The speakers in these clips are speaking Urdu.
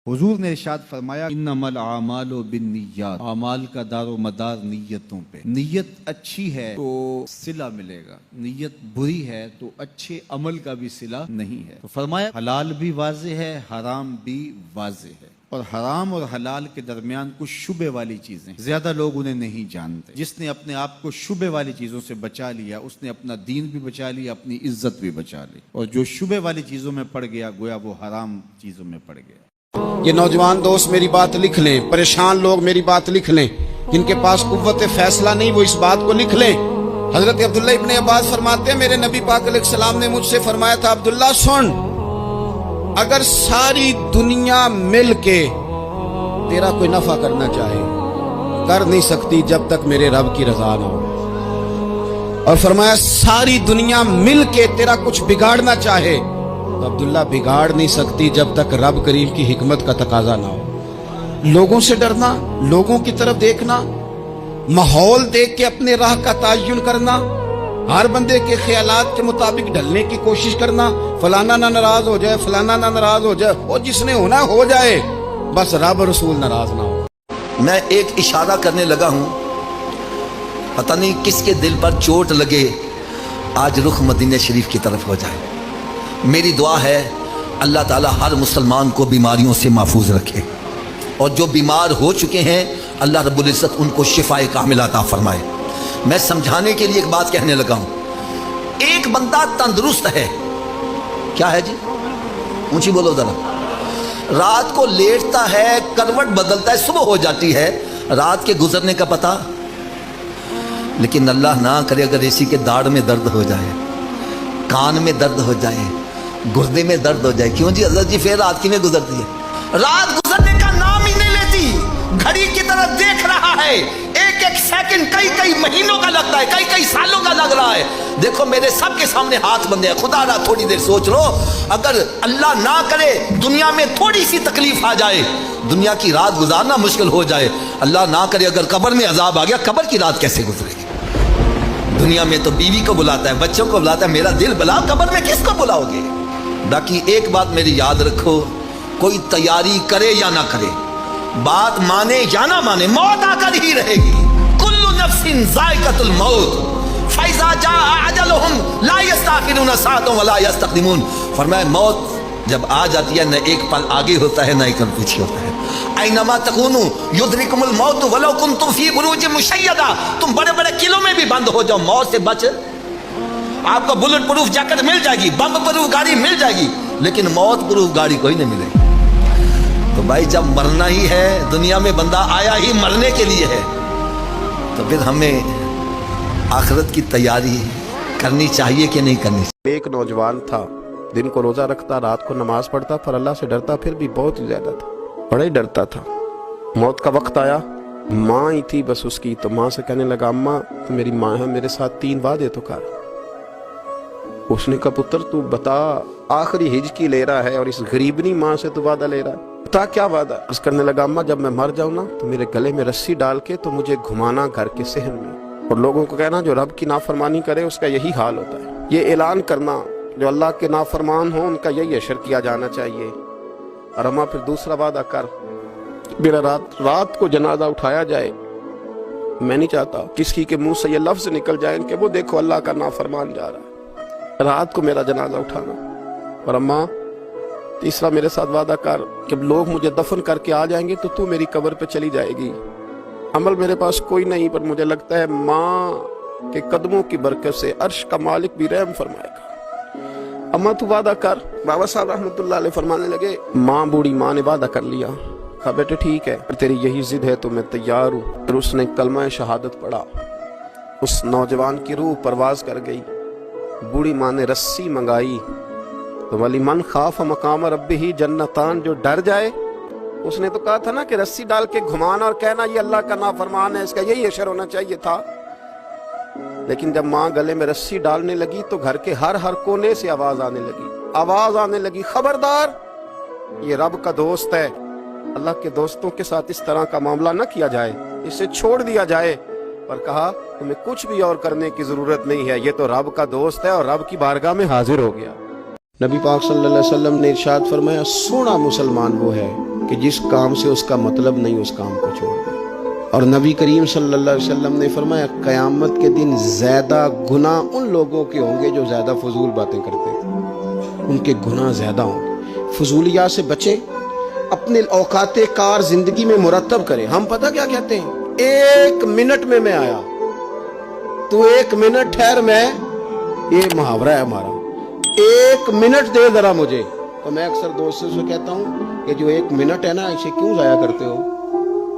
حضور نے ارشاد فرمایا انمل اعمال بالنیات، اعمال کا دار و مدار نیتوں پہ۔ نیت اچھی ہے تو صلہ ملے گا، نیت بری ہے تو اچھے عمل کا بھی صلہ نہیں ہے۔ تو فرمایا حلال بھی واضح ہے، حرام بھی واضح ہے، اور حرام اور حلال کے درمیان کچھ شبے والی چیزیں زیادہ لوگ انہیں نہیں جانتے۔ جس نے اپنے آپ کو شبے والی چیزوں سے بچا لیا، اس نے اپنا دین بھی بچا لیا، اپنی عزت بھی بچا لی، اور جو شبے والی چیزوں میں پڑ گیا گویا وہ حرام چیزوں میں پڑ گیا۔ یہ نوجوان دوست میری بات لکھ لیں، پریشان لوگ میری بات لکھ لیں، جن کے پاس قوت فیصلہ نہیں وہ اس بات کو لکھ لیں۔ حضرت عبداللہ ابن عباس فرماتے ہیں میرے نبی پاک علیہ السلام نے مجھ سے فرمایا تھا، عبداللہ سن، اگر ساری دنیا مل کے تیرا کوئی نفع کرنا چاہے کر نہیں سکتی جب تک میرے رب کی رضا نہ ہو، اور فرمایا ساری دنیا مل کے تیرا کچھ بگاڑنا چاہے تو عبداللہ بگاڑ نہیں سکتی جب تک رب کریم کی حکمت کا تقاضا نہ ہو۔ لوگوں سے ڈرنا، لوگوں کی طرف دیکھنا، ماحول دیکھ کے اپنے راہ کا تعین کرنا، ہر بندے کے خیالات کے مطابق ڈھلنے کی کوشش کرنا، فلانا نہ ناراض ہو جائے، فلانا نہ ناراض ہو جائے، اور جس نے ہونا ہو جائے، بس رب رسول ناراض نہ ہو۔ میں ایک اشارہ کرنے لگا ہوں، پتہ نہیں کس کے دل پر چوٹ لگے، آج رخ مدینہ شریف کی طرف ہو جائے۔ میری دعا ہے اللہ تعالی ہر مسلمان کو بیماریوں سے محفوظ رکھے، اور جو بیمار ہو چکے ہیں اللہ رب العزت ان کو شفائے کاملہ عطا فرمائے۔ میں سمجھانے کے لیے ایک بات کہنے لگا ہوں، ایک بندہ تندرست ہے، کیا ہے جی، اونچی بولو ذرا، رات کو لیٹتا ہے، کروٹ بدلتا ہے، صبح ہو جاتی ہے، رات کے گزرنے کا پتہ، لیکن اللہ نہ کرے اگر اسی کے داڑھ میں درد ہو جائے، کان میں درد ہو جائے، گردے میں درد ہو جائے، کیوں جی حضرت جی پھر رات کی میں گزرتی ہے؟ رات گزرنے کا نام ہی نہیں لیتی، گھڑی کی طرف دیکھ رہا ہے، ایک ایک سیکنڈ کئی مہینوں کا لگتا ہے، کئی سالوں کا لگ رہا ہے۔ دیکھو میرے سب کے سامنے ہاتھ بندے ہیں، خدا را تھوڑی دیر سوچ لو، اگر اللہ نہ کرے دنیا میں تھوڑی سی تکلیف آ جائے، دنیا کی رات گزارنا مشکل ہو جائے، اللہ نہ کرے اگر قبر میں عذاب آ گیا، قبر کی رات کیسے گزرے گی؟ دنیا میں تو بیوی کو بلاتا ہے، بچوں کو بلاتا ہے، میرا دل بلا، قبر میں کس کو بلاؤ گے؟ باقی ایک بات میری یاد رکھو، کوئی تیاری کرے یا نہ کرے، بات مانے یا نہ مانے، موت آ کر ہی رہے گی۔ کل نفس ذائقۃ الموت فاذا جاء اجلهم لا يستأخرون ساعة ولا يستقدمون۔ فرمایا موت جب آ جاتی ہے نہ ایک پل آگے ہوتا ہے نہ ایک پل پیچھے ہوتا ہے۔ اینما تکونوا یدرککم الموت ولو کنتم فی بروج مشیدہ، تم بڑے بڑے قلعوں میں بھی بند ہو جاؤ، موت سے بچ، آپ کو بلٹ پروف جیکٹ مل جائے گی، بم پروف گاڑی مل جائے گی، لیکن موت پروف گاڑی کوئی نہیں ملے گی۔ تو بھائی جب مرنا ہی ہے، دنیا میں بندہ آیا ہی مرنے کے لیے ہے، تو پھر ہمیں آخرت کی تیاری کرنی چاہیے کہ نہیں کرنی چاہیے؟ ایک نوجوان تھا، دن کو روزہ رکھتا، رات کو نماز پڑھتا، پر اللہ سے ڈرتا پھر بھی بہت ہی زیادہ تھا، بڑا ہی ڈرتا تھا۔ موت کا وقت آیا، ماں ہی تھی بس اس کی، تو ماں سے کہنے لگا، اماں میری ماں ہے، میرے ساتھ 3 وعدے تو کر۔ اس نے کہا، پتر تو بتا، آخری ہج کی لے رہا ہے اور اس غریبنی ماں سے تو وعدہ لے رہا ہے، بتا کیا وعدہ؟ اس کرنے لگا، اماں جب میں مر جاؤں نا تو میرے گلے میں رسی ڈال کے تو مجھے گھمانا گھر کے صحن میں، اور لوگوں کو کہنا جو رب کی نافرمانی کرے اس کا یہی حال ہوتا ہے، یہ اعلان کرنا جو اللہ کے نافرمان ہوں ان کا یہی اشر کیا جانا چاہیے۔ اور اماں پھر دوسرا وعدہ کر، میرا رات کو جنازہ اٹھایا جائے، میں نہیں چاہتا کسی کے منہ سے یہ لفظ نکل جائے کہ وہ دیکھو اللہ کا نافرمان جا رہا ہے، رات کو میرا جنازہ اٹھانا۔ اور اماں تیسرا میرے ساتھ وعدہ کر کہ لوگ مجھے دفن کر کے آ جائیں گے تو میری قبر پہ چلی جائے گی، عمل میرے پاس کوئی نہیں، پر مجھے لگتا ہے ماں کے قدموں کی برکت سے عرش کا مالک بھی رحم فرمائے گا، اماں تو وعدہ کر۔ بابا صاحب رحمۃ اللہ علیہ فرمانے لگے، ماں بوڑھی ماں نے وعدہ کر لیا، کہا بیٹے ٹھیک ہے، تیری یہی ضد ہے تو میں تیار ہوں۔ پھر اس نے کلمہ شہادت پڑھا، اس نوجوان کی روح پرواز کر گئی، بوڑھی ماں نے رسی منگائی، تو ولی من خاف مقام ربہ جنتان، جو ڈر جائے، اس نے تو کہا تھا نا کہ رسی ڈال کے گھمانا اور کہنا یہ اللہ کا نافرمان ہے، اس کا یہی اشر ہونا چاہیے تھا، لیکن جب ماں گلے میں رسی ڈالنے لگی تو گھر کے ہر کونے سے آواز آنے لگی، خبردار یہ رب کا دوست ہے، اللہ کے دوستوں کے ساتھ اس طرح کا معاملہ نہ کیا جائے، اسے چھوڑ دیا جائے۔ پر کہا تمہیں کچھ بھی اور کرنے کی ضرورت نہیں ہے، یہ تو رب کا دوست ہے اور رب کی بارگاہ میں حاضر ہو گیا۔ نبی پاک صلی اللہ علیہ وسلم نے ارشاد فرمایا، سونا مسلمان وہ ہے کہ جس کام سے اس کا مطلب نہیں اس کام کو چھوڑ دے. اور نبی کریم صلی اللہ علیہ وسلم نے فرمایا قیامت کے دن زیادہ گناہ ان لوگوں کے ہوں گے جو زیادہ فضول باتیں کرتے تھے. ان کے گناہ زیادہ ہوں گے. فضولیات سے بچیں, اپنے اوقات کار زندگی میں مرتب کریں. ہم پتہ کیا کہتے ہیں, 1 منٹ میں آیا, تو 1 منٹ ٹھہر, میں یہ محاورہ ہے ہمارا, 1 منٹ دے ذرا مجھے. تو میں اکثر دوستوں سے کہتا ہوں کہ جو 1 منٹ ہے نا, اسے کیوں ضائع کرتے ہو,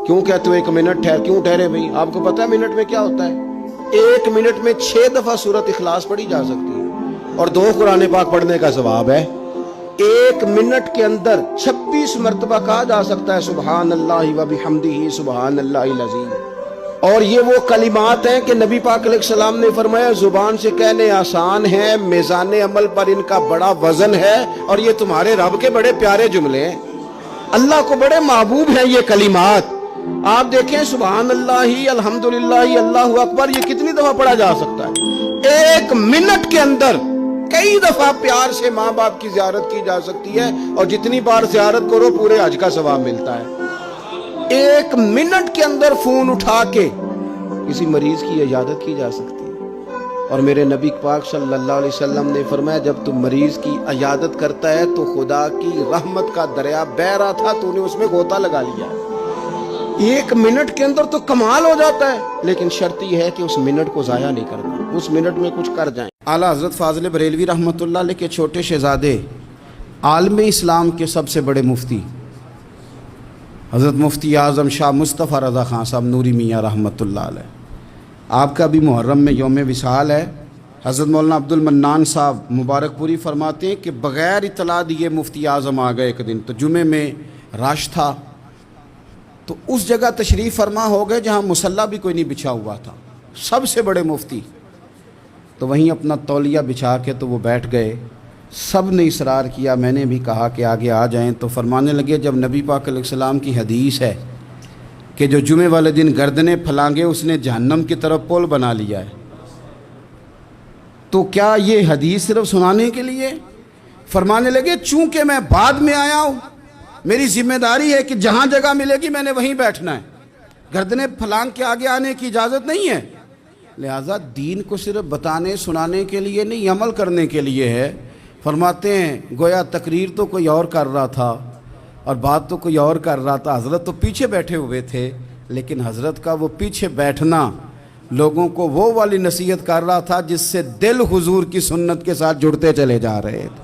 کیوں کہتے ہو 1 منٹ ٹھہر, کیوں ٹھہرے بھائی؟ آپ کو پتہ ہے منٹ میں کیا ہوتا ہے؟ 1 منٹ میں 6 دفعہ سورۃ اخلاص پڑھی جا سکتی ہے اور 2 قرآن پاک پڑھنے کا ثواب ہے. 1 منٹ کے اندر 26 مرتبہ کہا جا سکتا ہے سبحان اللہ و بحمدہ سبحان اللہ العظیم. اور یہ وہ کلمات ہیں کہ نبی پاک علیہ السلام نے فرمایا زبان سے کہنے آسان ہیں, میزان عمل پر ان کا بڑا وزن ہے, اور یہ تمہارے رب کے بڑے پیارے جملے ہیں, اللہ کو بڑے محبوب ہیں یہ کلمات. آپ دیکھیں سبحان اللہ, الحمدللہ, اللہ اکبر, یہ کتنی دفعہ پڑھا جا سکتا ہے؟ 1 منٹ کے اندر کئی دفعہ پیار سے ماں باپ کی زیارت کی جا سکتی ہے, اور جتنی بار زیارت کرو پورے حج کا ثواب ملتا ہے. 1 منٹ کے اندر فون اٹھا کے کسی مریض کی عیادت کی جا سکتی ہے. اور میرے نبی پاک صلی اللہ علیہ وسلم نے فرمایا جب تم مریض کی عیادت کرتا ہے تو خدا کی رحمت کا دریا بہ رہا تھا, تو نے اس میں غوطہ لگا لیا. 1 منٹ کے اندر تو کمال ہو جاتا ہے, لیکن شرط یہ ہے کہ اس منٹ کو ضائع نہیں کرنا, اس منٹ میں کچھ کر جائیں. اعلیٰ حضرت فاضل بریلوی رحمۃ اللہ علیہ کے چھوٹے شہزادے, عالم اسلام کے سب سے بڑے مفتی حضرت مفتی اعظم شاہ مصطفیٰ رضا خان صاحب نوری میاں رحمۃ اللہ علیہ, آپ کا بھی محرم میں یوم وصال ہے. حضرت مولانا عبد المنان صاحب مبارک پوری فرماتے ہیں کہ بغیر اطلاع دیے مفتی اعظم آ گئے. ایک دن تو جمعے میں رش تھا, تو اس جگہ تشریف فرما ہو گئے جہاں مصلی بھی کوئی نہیں بچھا ہوا تھا, سب سے بڑے مفتی. تو وہیں اپنا تولیہ بچھا کے تو وہ بیٹھ گئے. سب نے اصرار کیا, میں نے بھی کہا کہ آگے آ جائیں, تو فرمانے لگے جب نبی پاک علیہ السلام کی حدیث ہے کہ جو جمعے والے دن گردنیں پھلانگے اس نے جہنم کی طرف پول بنا لیا ہے, تو کیا یہ حدیث صرف سنانے کے لیے؟ فرمانے لگے چونکہ میں بعد میں آیا ہوں, میری ذمہ داری ہے کہ جہاں جگہ ملے گی میں نے وہیں بیٹھنا ہے, گردنیں پھلانگ کے آگے آنے کی اجازت نہیں ہے. لہٰذا دین کو صرف بتانے سنانے کے لیے نہیں, عمل کرنے کے لیے ہے. فرماتے ہیں گویا تقریر تو کوئی اور کر رہا تھا اور بات تو کوئی اور کر رہا تھا, حضرت تو پیچھے بیٹھے ہوئے تھے, لیکن حضرت کا وہ پیچھے بیٹھنا لوگوں کو وہ والی نصیحت کر رہا تھا جس سے دل حضور کی سنت کے ساتھ جڑتے چلے جا رہے تھے.